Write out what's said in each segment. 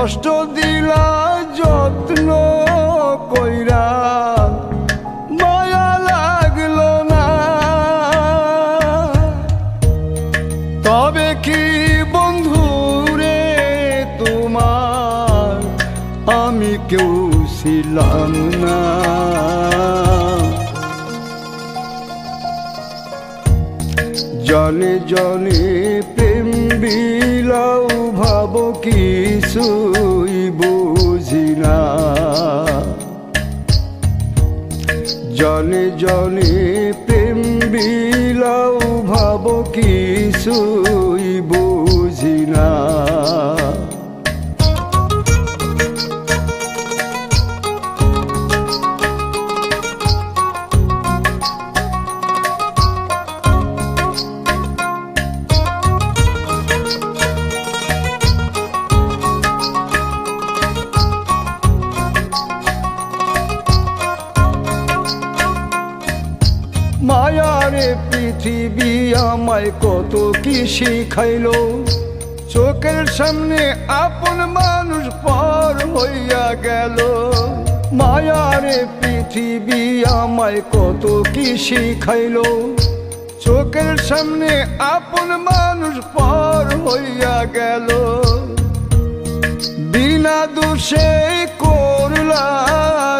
কষ্ট দিলা যত্ন কইরা মায়া লাগলো না। তবে কি বন্ধুরে তোমার আমি কেউ ছিলাম না। জনে জনে প্রেম বিলাও ভাবো কিছুই বুঝি না। জনে জনে প্রেম বিলাও ভাবো কিছুই বুঝি না। মায়ারে পৃথিবী আমায় কত কি শিখাইলো। চোখের সামনে আপন মানুষ পর হইয়া গেল। মায়ারে পৃথিবী আমায় কত কি শিখাইলো। চোখের সামনে আপন মানুষ পর হইয়া গেল। বিনা দোষে করলা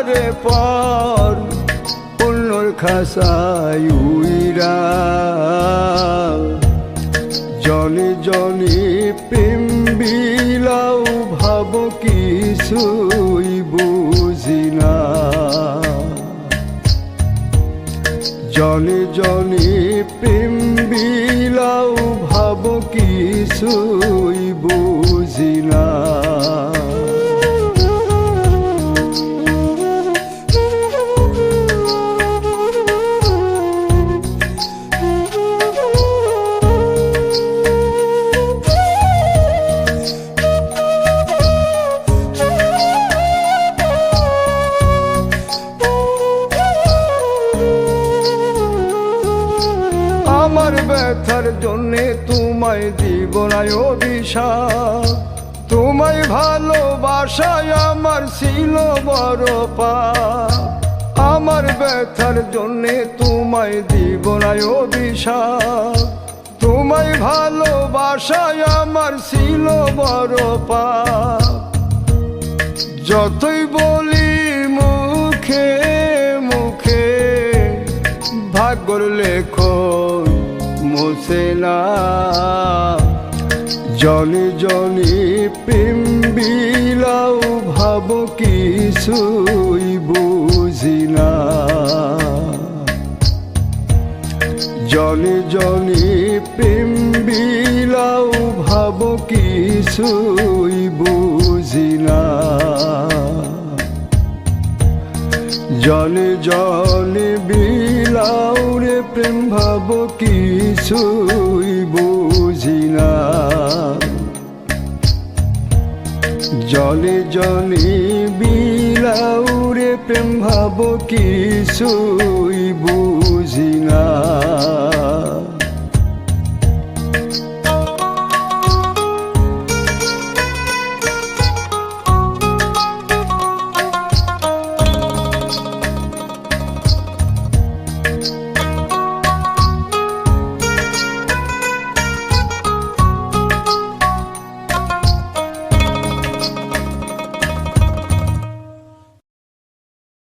রে পর অন্যর খাসায় উইরা। জনে জনে প্রেম বিলাও ভাবো কিছুই বুঝি না। জনে জনে প্রেম বিলাও ভাবো কিছুই বুঝি না। আমার ব্যথার জন্যে তোমায় দিব না অভিশাপ। তোমায় ভালোবাসায় আমার ছিল বড় পাপ। আমার ব্যথার জন্যে তোমায় দিব না অভিশাপ। তোমায় ভালোবাসায় আমার ছিল বড় পাপ। যতই বলি মুখে মুখে ভাগ্যর লেখন মোছে না। জনে জনে প্রেম বিলাও ভাবো কিছুই বুঝি না। জনে জনে প্রেম বিলাও ভাবো কিছুই বুঝি না। জনে জনে বিলাও রে প্রেম ভাবো কিছুই বুঝি না। জনে জনে বিলাও রে প্রেম ভাবো কিছুই বুঝি না।